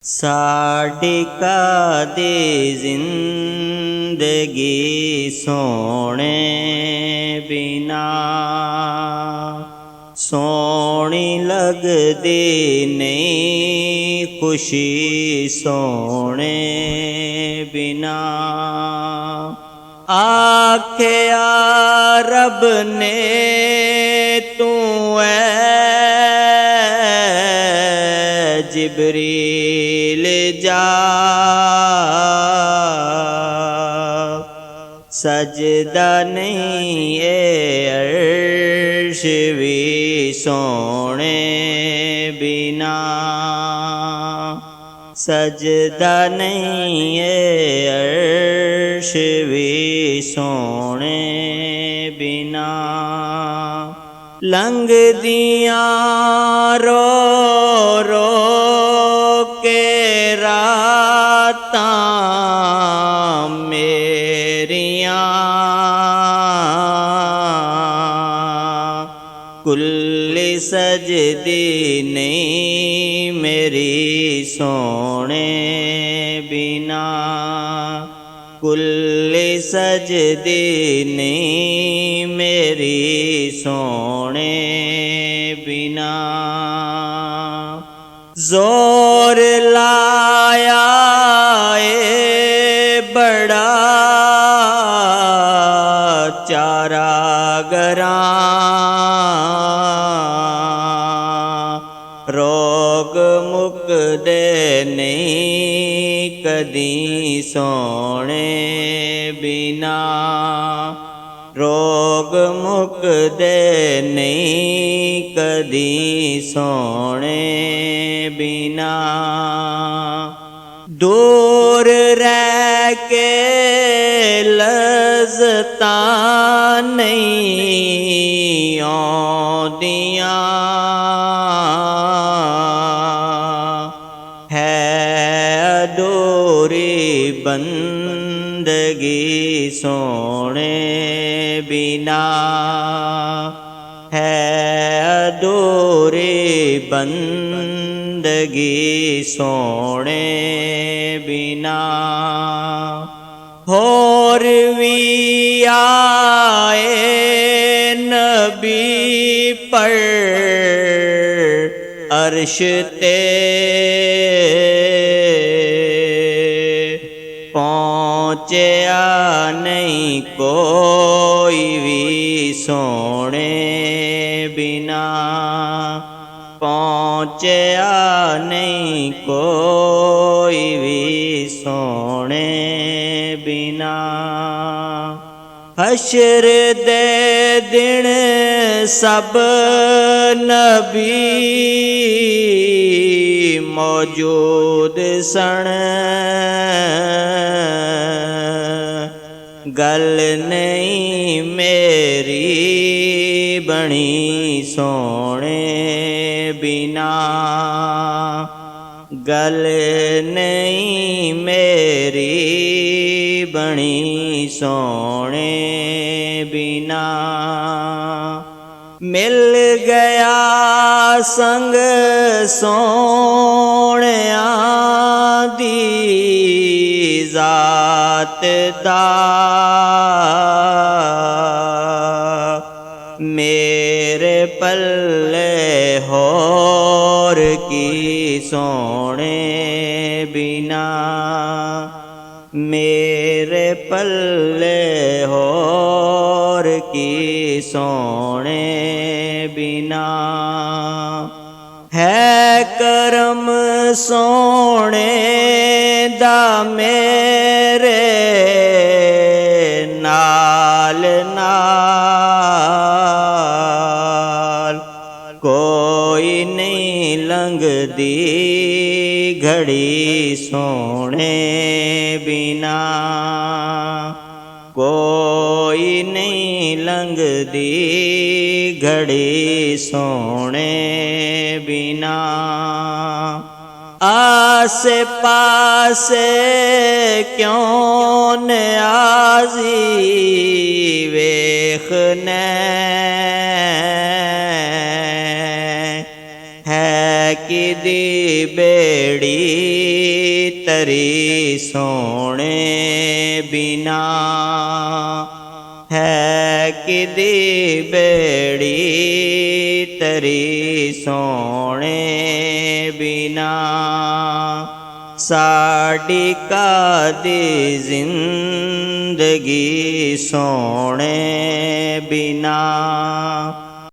ਸਾਡੀ ਕਾਦੀ ਜ਼ਿੰਦਗੀ ਸੋਹਣੇ ਬਿਨਾ ਸੋਹਣੀ ਲੱਗਦੀ ਨਹੀਂ, ਖੁਸ਼ੀ ਸੋਹਣੇ ਬਿਨਾ। ਆਖਿਆ ਰੱਬ ਨੇ ਤੂੰ ਐ ਜਿਬਰੀਲ ਜਾ, ਸਜਦਾ ਨਹੀਂ ਏ ਅਰਸ਼ ਵੀ ਸੋਹਣੇ ਬਿਨਾ, ਸਜਦਾ ਨਹੀਂ ਏ ਅਰਸ਼ ਵੀ ਸੋਹਣੇ ਬਿਨਾ। ਲੰਘਦੀਆਂ ਰੋ ਰੋ ਕੇ ਰਾਤਾਂ ਮੇਰੀਆਂ, ਕੁੱਲੀ ਸਜਦੀ ਨਹੀਂ ਮੇਰੀ ਸੋਹਣੇ ਬਿਨਾ, ਕੁੱਲੀ ਸਜਦੀ ਨਹੀਂ ਮੇਰੀ ਸੋਹਣੇ ਬਿਨਾ। ਜ਼ੋਰ ਲਾਇਆ ਏ ਬੜਾ ਚਾਰਾਗਰਾਂ, ਰੋਗ ਮੁਕਦੇ ਨਹੀਂ ਕਦੀ ਸੋਹਣੇ ਬਿਨਾ, ਰੋਗ ਮੁਕਦੇ ਨਹੀਂ ਕਦੀ ਸੋਹਣੇ ਬਿਨਾ। ਦੂਰ ਰਹਿ ਕੇ ਲਜ਼ਤਾਂ ਨਹੀਂ ਆਉਂਦੀਆਂ, ਹੈ ਅਧੂਰੀ ਬੰਦਗੀ ਸੋਹਣੇ ਬਿਨਾ, ਹੈ ਅਧੂਰੀ ਬੰਦਗੀ ਸੋਹਣੇ ਬਿਨਾ। ਹੋਰ ਵੀ ਆਏ ਨਬੀ ਪਰ ਅਰਸ਼ ਤੇ, ਪਹੁੰਚਿਆ ਨਹੀਂ ਕੋਈ ਵੀ ਸੋਹਣੇ ਬਿਨਾ, ਪਹੁੰਚਿਆ ਨਹੀਂ ਕੋਈ ਵੀ ਸੋਹਣੇ ਬਿਨਾ। ਹਸ਼ਰ ਦੇ ਦਿਨ ਸਭ ਨਬੀ ਮੌਜੂਦ ਸਨ, ਗੱਲ ਨਹੀਂ ਮੇਰੀ ਬਣੀ ਸੋਹਣੇ ਬਿਨਾ, ਗੱਲ ਨਹੀਂ ਮੇਰੀ ਬਣੀ ਸੋਹਣੇ ਬਿਨਾ। ਮਿਲ ਗਿਆ ਸੰਗ ਸੋਹਣਿਆਂ ਦੀ ਜ਼ਾਤ ਦਾ, ਮੇਰੇ ਪੱਲੇ ਹੋਰ ਕੀ ਸੋਹਣੇ ਬਿਨਾ, ਮੇਰੇ ਪੱਲੇ ਹੋਰ ਕੀ ਸੋਹਣੇ ਬਿਨਾ। ਹੈ ਕਰਮ ਸੋਹਣੇ ਦਾ ਮੇਰੇ ਨਾਲ ਨਾਲ, ਕੋਈ ਨਹੀਂ ਲੰਘਦੀ ਘੜੀ ਸੋਹਣੇ ਬਿਨਾ, ਕੋਈ ਨਹੀਂ ਲੰਘਦੀ ਘੜੀ ਸੋਹਣੇ ਬਿਨਾ। ਆਸੇ ਪਾਸੇ ਕਿਉਂ ਨਿਆਜ਼ੀ ਵੇਖਨੇ, ਹੈ ਕਿਦੀ ਬੇੜੀ ਤਰੀ ਸੋਹਣੇ ਬਿਨਾ, ਹੈ ਕਿਦੀ ਬੇੜੀ ਤਰੀ ਸੋਹਣੇ ਬਿਨਾ। ਸਾਡੀ ਕਾਦੀ ਜ਼ਿੰਦਗੀ ਸੋਹਣੇ ਬਿਨਾ,